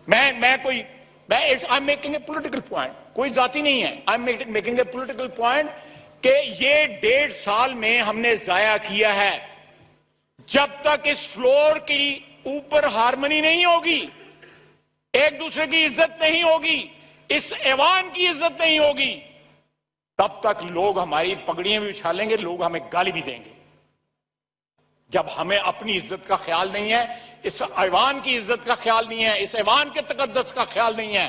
I am making a political point, कोई जाति नहीं है। I am making a political point कि ये 1.5 साल में हमने जाया किया है। जब तक इस फ्लोर की ऊपर हार्मनी नहीं होगी, एक दूसरे की इज्जत नहीं होगी, इस ऐवान की इज्जत नहीं होगी, तब तक लोग हमारी पगड़ियां भी उछालेंगे, लोग हमें गाली भी देंगे। जब हमें अपनी इज्जत का ख्याल नहीं है, इस ऐवान की इज्जत का ख्याल नहीं है, इस ऐवान के तकद्दस का ख्याल नहीं है,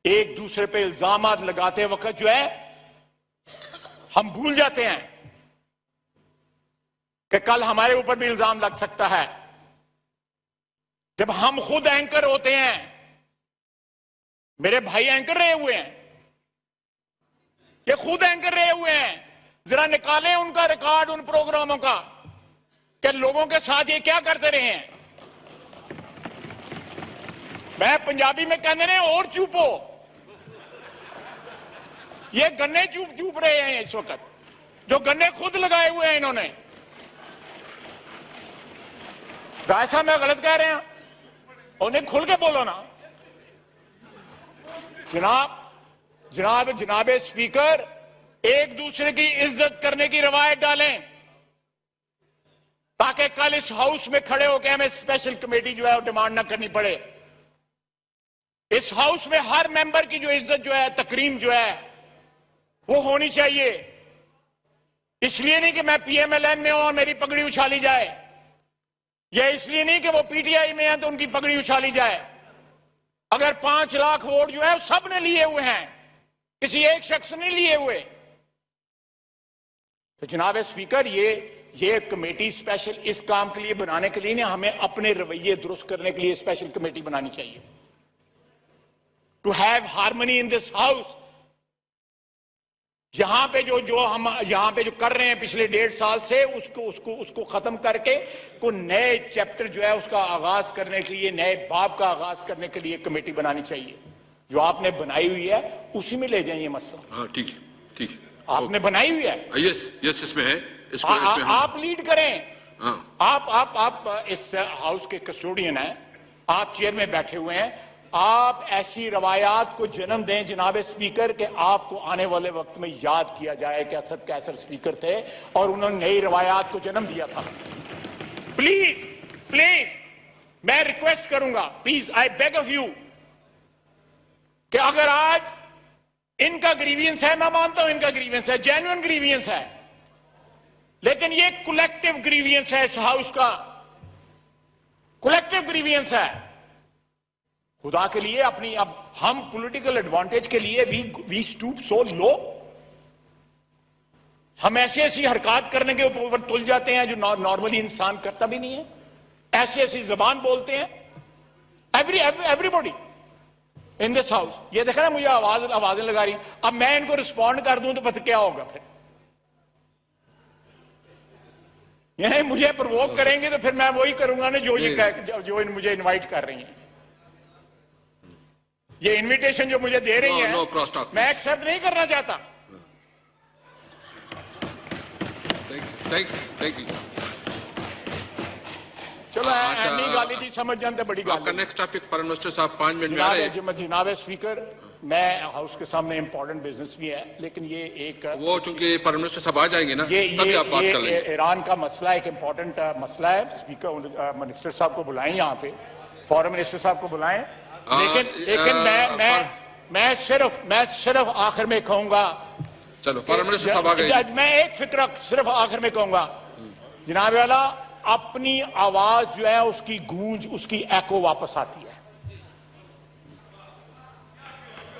एक दूसरे पे इल्जामात लगाते वक्त जो है हम भूल जाते हैं कि कल हमारे ऊपर भी इल्जाम लग सकता है। जब हम खुद एंकर होते हैं, मेरे भाई एंकर रहे हुए हैं, ये खुद एंकर रहे हुए हैं, जरा निकालें उनका रिकॉर्ड उन प्रोग्रामों का कि लोगों के साथ ये क्या करते रहे हैं। मैं पंजाबी में कहने रहे और चुपो, ये गन्ने चूप रहे हैं इस वक्त, जो गन्ने खुद लगाए हुए हैं इन्होंने। ऐसा मैं गलत कह रहे हैं? उन्हें खुल के बोलो ना। जनाब स्पीकर, एक दूसरे की इज्जत करने की रवायत डालें ताकि कल इस हाउस में खड़े होकर हमें स्पेशल कमेटी जो है वो डिमांड ना करनी पड़े। इस हाउस में हर मेंबर की जो इज्जत जो है, तकरीम जो है, वो होनी चाहिए। इसलिए नहीं कि मैं पीएमएलएन में हूं और मेरी पगड़ी उछाली जाए, या इसलिए नहीं कि वो पीटीआई में है तो उनकी पगड़ी उछाली जाए। अगर 5 लाख वोट जो है सब ने लिए हुए हैं, किसी एक शख्स ने लिए हुए। तो जनाब स्पीकर, ये कमेटी स्पेशल इस काम के लिए बनाने के लिए नहीं, हमें अपने रवैये दुरुस्त करने के लिए स्पेशल कमेटी बनानी चाहिए। To have harmony in this house. यहां पे जो हम यहां पे जो कर रहे हैं पिछले 1.5 साल से, उसको खत्म करके को नए चैप्टर जो है उसका आगाज करने के लिए, नए बाब का आगाज करने के लिए कमेटी बनानी चाहिए। जो आपने बनाई हुई है उसी में ले जाइए मसला। हाँ, ठीक है। आपने बनाई हुई है। यस, इसमें है। आप लीड करें। आप इस हाउस के कस्टोडियन हैं, आप चेयर में बैठे हुए हैं, आप ऐसी रवायात को जन्म दें जनाब स्पीकर के आपको आने वाले वक्त में याद किया जाए कि असद कैसर स्पीकर थे और उन्होंने नई रवायात को जन्म दिया था। प्लीज मैं रिक्वेस्ट करूंगा, please I beg of you, कि अगर आज इनका ग्रीवियंस है, मैं मानता हूं इनका ग्रीवियंस है, जेन्युइन ग्रीवियंस है, लेकिन ये कलेक्टिव ग्रीवियंस है, इस हाउस का कलेक्टिव ग्रीवियंस है। खुदा के लिए अपनी, अब हम पॉलिटिकल एडवांटेज के लिए वी स्टूप सो लो, हम ऐसी हरकत करने के ऊपर तुल जाते हैं जो नॉर्मली इंसान करता भी नहीं है। ऐसी जबान बोलते हैं एवरीबॉडी इन दिस हाउस। ये देखा ना, मुझे आवाजें लगा रही। अब मैं इनको रिस्पॉन्ड कर दूं तो पता क्या होगा फिर? यानी मुझे प्रवोक करेंगे तो फिर मैं वही करूंगा ना जो मुझे इनवाइट कर रही हैं। ये इनविटेशन जो मुझे दे रही है, मैं एक्सेप्ट नहीं करना चाहता। Thank you. चलो ऐनी गाली थी, समझ जानते बड़ी गाली। आपका नेक्स्ट टॉपिक प्राइम मिनिस्टर साहब 5 मिनट में आ रहे हैं। जनाब स्पीकर, मैं हाउस के सामने इंपॉर्टेंट बिजनेस भी है, लेकिन ये एक वो चूंकि प्राइम मिनिस्टर साहब आ जाएंगे ना, तभी आप बात कर लेंगे। ईरान का मसला एक इंपॉर्टेंट मसला है। स्पीकर मिनिस्टर साहब को बुलाएं, यहाँ पे फॉरेन मिनिस्टर साहब को बुलाएं। लेकिन मैं सिर्फ आखिर में कहूंगा, चलो फॉरेन मिनिस्टर साहब आ गए, मैं एक फिक्र सिर्फ आखिर में कहूंगा, जनाब वाला, अपनी आवाज जो है उसकी गूंज, उसकी एको वापस आती है।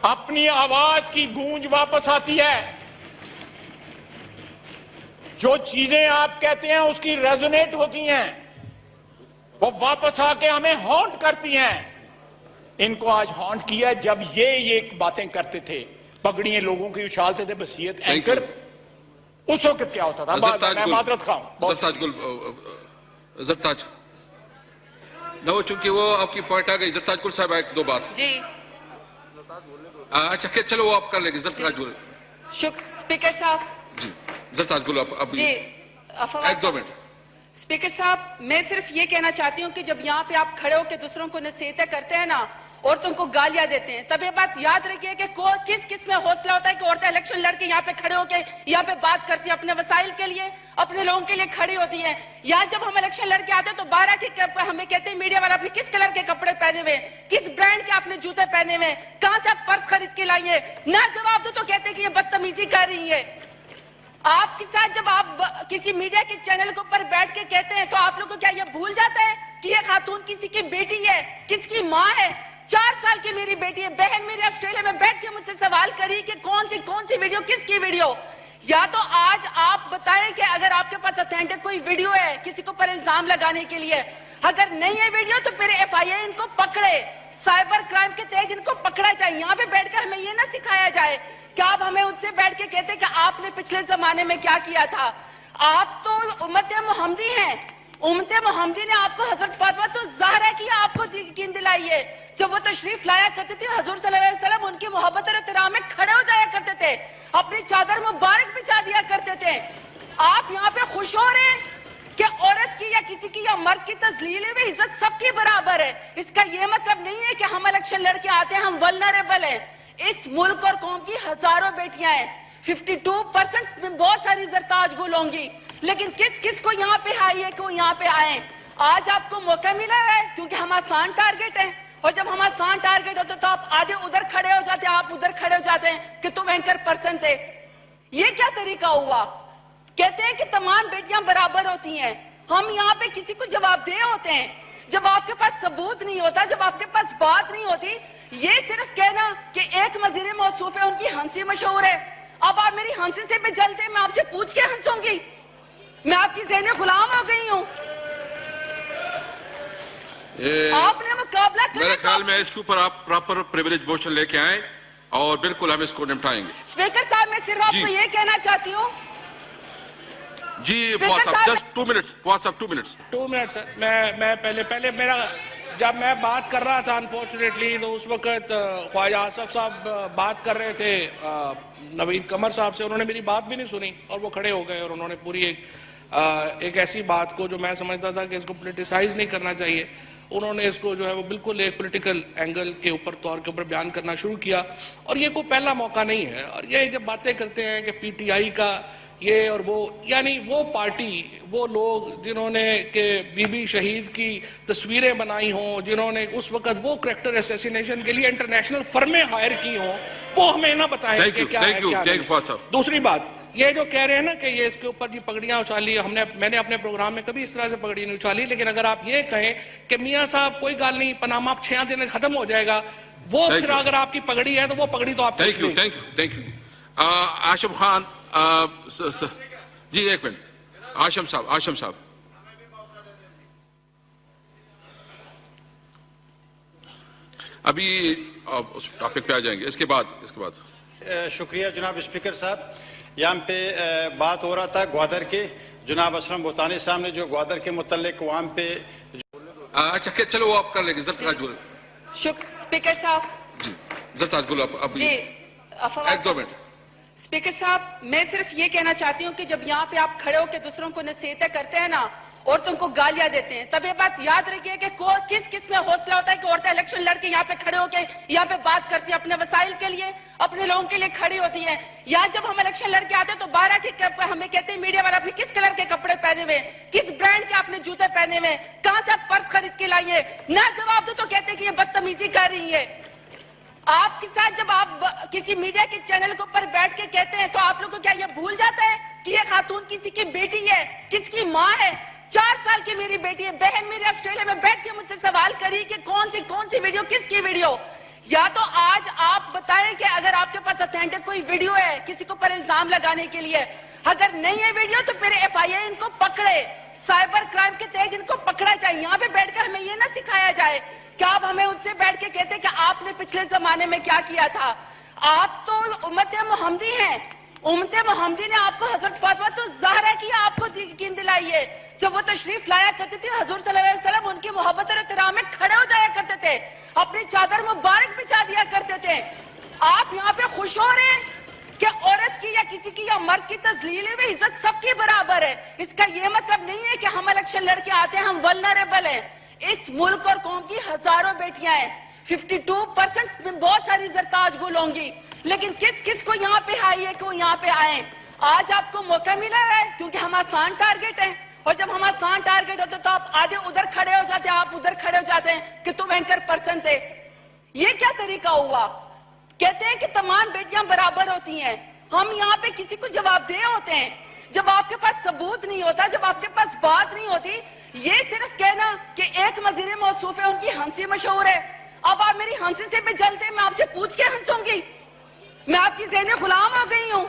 अपनी आवाज की गूंज वापस आती है। जो चीजें आप कहते हैं उसकी रेजोनेट होती हैं, वो वापस आके हमें हॉन्ट करती हैं। इनको आज हॉन्ट किया जब ये बातें करते थे, पगड़ियां लोगों की उछालते थे, बसीयत एंकर। उस वक्त क्या होता था? मैं माजरत खाऊं जरताज न, वो चूंकि वो आपकी पॉइंट आ गई। जरताज गुल साहब, 1-2 बात जी। अच्छा, चलो वो आप कर लेंगे। जरताज गुल। स्पीकर साहब जी, जरताज गुल, आप जी 1-2 मिनट। स्पीकर साहब, मैं सिर्फ ये कहना चाहती हूँ कि जब यहाँ पे आप खड़े होकर दूसरों को नसीहतें करते हैं ना, औरतों को गालियां देते हैं, तब ये बात याद रखिए कि किस किस में हौसला होता है कि औरतें इलेक्शन लड़के यहाँ पे खड़े होकर यहाँ पे बात करती हैं, अपने वसाइल के लिए, अपने लोगों के लिए खड़ी होती हैं। यहाँ जब हम इलेक्शन लड़के आते हैं तो 12 के हमें कहते हैं मीडिया वाला, आपने किस कलर के कपड़े पहने हुए, किस ब्रांड के आपने जूते पहने हुए, कहाँ से आप पर्स खरीद के लाइए, ना जवाब दो तो कहते हैं कि ये बदतमीजी कर रही है। आपके साथ जब आप किसी मीडिया के चैनल के ऊपर बैठ के कहते हैं तो आप लोग को क्या ये भूल जाता है कि ये खातून किसी की बेटी है, किसकी माँ है? 4 साल की मेरी बेटी है, बहन मेरी ऑस्ट्रेलिया में बैठ के मुझसे सवाल करी कि कौन सी वीडियो, किसकी वीडियो। या तो आज आप बताएं कि अगर आपके पास ऑथेंटिक कोई वीडियो है किसी को पर इल्जाम लगाने के लिए, अगर नहीं है वीडियो तो फिर FIA इनको पकड़े, साइबर क्राइम के तहत इनको पकड़ा जाए। यहाँ पे बैठकर हमें ये ना सिखाया जाए कि आप हमें उनसे बैठ के कहते कि आपने पिछले जमाने में क्या किया था। आप तो उम्मत मोहम्मदी हैं, उम्मत मोहम्मदी ने आपको हजरत फातिमा तो ज़हरा की आपको यकीन दिलाई है। जब वो तशरीफ लाया करते थे हुजूर सल्लल्लाहु अलैहि वसल्लम उनकी मोहब्बत और एहतराम में खड़े हो जाया करते थे, अपनी चादर मुबारक बिछा दिया करते थे। आप यहाँ पे खुश हो रहे हैं कि औरत की या किसी की या मर्द की तजलील में इज्जत सबकी बराबर है। इसका ये मतलब नहीं है कि हम इलेक्शन लड़के आते हैं हम वल्नरेबल हैं। इस मुल्क और कौम की हजारों बेटियां हैं, 52% में बहुत सारी जरताज गुल होंगी, लेकिन किस किस को यहाँ पे आई है कि वो यहाँ पे आए। आज आपको मौका मिला है क्योंकि हम आसान टारगेट हैं, और जब हम आसान टारगेट होते तो आप आधे उधर खड़े हो जाते हैं, आप उधर खड़े हो जाते हैं कि तुम एंकर पर्सन थे। ये क्या तरीका हुआ? कहते हैं कि तमाम बेटियां बराबर होती हैं, हम यहाँ पे किसी को जवाबदेह होते हैं। जब आपके पास सबूत नहीं होता, जब आपके पास बात नहीं होती, ये सिर्फ कहना कि एक वज़ीर मौसूफ है उनकी हंसी मशहूर है। अब आप मेरी हंसी से भी जलते, मैं आपसे पूछ के हंसूंगी? मैं आपकी ज़हनी गुलाम हो गई हूँ। आपने मुकाबला मेरे ख्याल में इसके ऊपर आप प्रॉपर प्रिविलेज मोशन लेके आए और बिल्कुल हम इसको निपटाएंगे। स्पीकर साहब, मैं सिर्फ आपको ये कहना चाहती हूँ जी, जस्ट 2 मिनट्स, 2 मिनट्स। 2 मिनट्स। मैं पहले मेरा जब मैं बात कर रहा था अनफॉर्चुनेटली तो उस वक्त ख्वाजा आसफ साहब बात कर रहे थे नवीद कमर साहब से, उन्होंने मेरी बात भी नहीं सुनी और वो खड़े हो गए और उन्होंने पूरी एक ऐसी बात को जो मैं समझता था कि इसको पोलिटिसाइज नहीं करना चाहिए, उन्होंने इसको जो है वो बिल्कुल एक पॉलिटिकल एंगल के ऊपर तौर के ऊपर बयान करना शुरू किया। और ये कोई पहला मौका नहीं है। और ये जब बातें करते हैं कि PTI का ये और वो, यानी वो पार्टी, वो लोग जिन्होंने के बीबी शहीद की तस्वीरें बनाई हों, जिन्होंने उस वक्त वो करैक्टर असैसिनेशन के लिए इंटरनेशनल फर्में हायर की हों, वो हमें ना बताएं कि क्या है क्या नहीं। दूसरी बात, ये जो कह रहे हैं ना कि ये इसके ऊपर जी पगड़ियां उछाली, मैंने अपने प्रोग्राम में कभी इस तरह से पगड़ी नहीं उछाली। लेकिन अगर आप ये कहें कि मियां साहब कोई गाल नहीं, पनामा 6 दिन खत्म हो जाएगा, वो फिर अगर आपकी पगड़ी है तो वो पगड़ी तो आप। Thank you. आशम खान जी, 1 मिनट। आशम साहब अभी उस टॉपिक पे आ जाएंगे। इसके बाद शुक्रिया जनाब स्पीकर साहब। यहाँ पे बात हो रहा था ग्वादर के, जनाब असलम बोतानी साहब ने जो ग्वादर के मुतल्लिक वहाँ पे अच्छा चलो वो आप कर लेंगे। जरताज गुल स्पीकर साहब जी, जरताज गुल आप जी, 1-2 मिनट। स्पीकर साहब, मैं सिर्फ ये कहना चाहती हूँ कि जब यहाँ पे आप खड़े होकर दूसरों को नसीहतें करते हैं ना, औरतों को गालियां देते हैं, तब ये बात याद रखिए कि किस किस में हौसला होता है कि औरतें इलेक्शन लड़के यहाँ पे खड़े होकर यहाँ पे बात करती हैं, अपने वसाइल के लिए, अपने लोगों के लिए खड़ी होती हैं। यहाँ जब हम इलेक्शन लड़के आते हैं तो 12 के हमें कहते हैं मीडिया वाला, आपने किस कलर के कपड़े पहने हुए, किस ब्रांड के आपने जूते पहने हुए, कहाँ से आप पर्स खरीद के लाइए, ना जवाब दो तो कहते हैं कि ये बदतमीजी कर रही है। आपके साथ जब आप किसी मीडिया के चैनल के ऊपर बैठ के कहते हैं तो आप लोग को क्या ये भूल जाता है कि ये खातून किसी की बेटी है, किसकी माँ है? 4 साल की मेरी बेटी है, बहन मेरी ऑस्ट्रेलिया में बैठ के मुझसे सवाल करी कि कौन सी वीडियो, किसकी वीडियो। या तो आज आप बताएं कि अगर आपके पास ऑथेंटिक कोई वीडियो है किसी को पर इल्जाम लगाने के लिए, अगर नहीं है वीडियो तो फिर FIA इनको पकड़े, साइबर क्राइम के तहत इनको पकड़ा जाए। यहाँ पे बैठकर हमें ये ना सिखाया जाए कि आप हमें उनसे बैठ के कहते कि आपने पिछले जमाने में क्या किया था। आप तो उम्मत मोहम्मदी हैं, उम्मत मोहम्मदी ने आपको हजरत फातिमा तो ज़हरा की आपको यकीन दिलाई है। जब वो तशरीफ लाया करती थी हुजूर सल्लल्लाहु अलैहि वसल्लम उनकी मोहब्बत और एहतराम में खड़े हो जाया करते थे, अपनी चादर मुबारक बिछा दिया करते थे। आप यहाँ पे खुश हो रहे हैं कि औरत की या किसी की या मर्द की तजलील में इज्जत सबकी बराबर है। इसका यह मतलब नहीं है कि हम इलेक्शन लड़के आते हैं हम वल्नरेबल हैं। इस मुल्क और कौम की हजारों बेटियां हैं, 52% में बहुत सारी जरताज गुल होंगी, लेकिन किस किस को यहाँ पे आई है कि वो यहाँ पे आए। आज आपको मौका मिला है क्योंकि हम आसान टारगेट हैं, और जब हम आसान टारगेट होते तो आप आधे उधर खड़े हो जाते, आप उधर खड़े हो जाते हैं कि तुम एंकर पर्सन थे। ये क्या तरीका हुआ? कहते हैं कि तमाम बेटियां बराबर होती हैं। हम यहाँ पे किसी को जवाबदेह होते हैं जब आपके पास सबूत नहीं होता, जब आपके पास बात नहीं होती। ये सिर्फ कहना कि एक वज़ीर मौसूफ है, उनकी हंसी मशहूर है। अब आप मेरी हंसी से भी जलते, मैं आपसे पूछ के हंसूंगी? मैं आपकी ज़हनी गुलाम हो गई हूँ।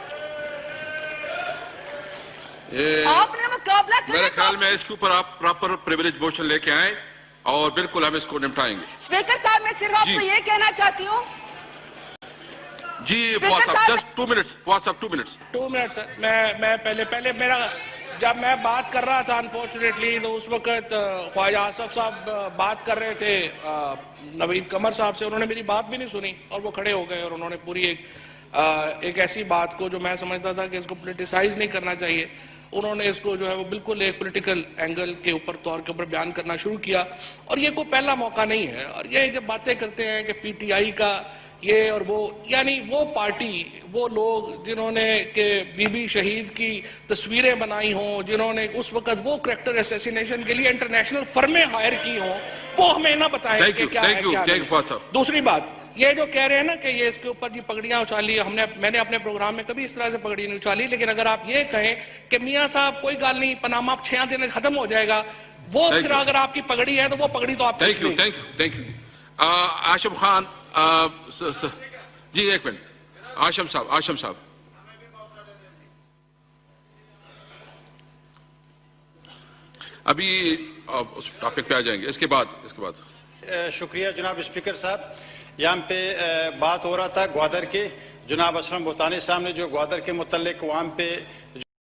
आपने मुकाबला मेरे ख्याल में इसके ऊपर आप प्रॉपर प्रिविलेज मोशन लेके आए और बिल्कुल हम इसको निपटाएंगे। स्पीकर साहब, मैं सिर्फ आपको ये कहना चाहती हूँ जी फवाद साहब, जस्ट 2 मिनट्स। फवाद साहब 2 मिनट्स। 2 मिनट्स। मैं पहले मेरा जब मैं बात कर रहा था अनफॉर्चुनेटली तो उस वक्त ख्वाजा आसफ साहब बात कर रहे थे नवीद कमर साहब से, उन्होंने मेरी बात भी नहीं सुनी और वो खड़े हो गए और उन्होंने पूरी एक ऐसी बात को जो मैं समझता था कि इसको पोलिटिसाइज नहीं करना चाहिए, उन्होंने इसको जो है वो बिल्कुल एक पॉलिटिकल एंगल के ऊपर तौर के ऊपर बयान करना शुरू किया। और ये कोई पहला मौका नहीं है। और ये जब बातें करते हैं कि पीटीआई का ये और वो, यानी वो पार्टी, वो लोग जिन्होंने के बीबी शहीद की तस्वीरें बनाई हों, जिन्होंने उस वक्त वो करैक्टर असैसिनेशन के लिए इंटरनेशनल फर्में हायर की हों, वो हमें ना बताएं कि क्या है क्या नहीं। दूसरी बात, ये जो कह रहे हैं ना कि ये इसके ऊपर जी पगड़ियां उछाली, मैंने अपने प्रोग्राम में कभी इस तरह से पगड़ी नहीं उछाली। लेकिन अगर आप ये कहें कि मियां साहब कोई गल नहीं, पनामा 6 दिन खत्म हो जाएगा, वो फिर अगर आपकी पगड़ी है तो वो पगड़ी तो आप। Thank you. आशम खान जी, एक मिनट। आशम साहब अभी उस टॉपिक पे आ जाएंगे। इसके बाद शुक्रिया जनाब स्पीकर साहब। यहाँ पे बात हो रहा था ग्वादर के, जनाब असलम बोतानी साहब ने जो ग्वादर के मुतल्लिक वहाँ पे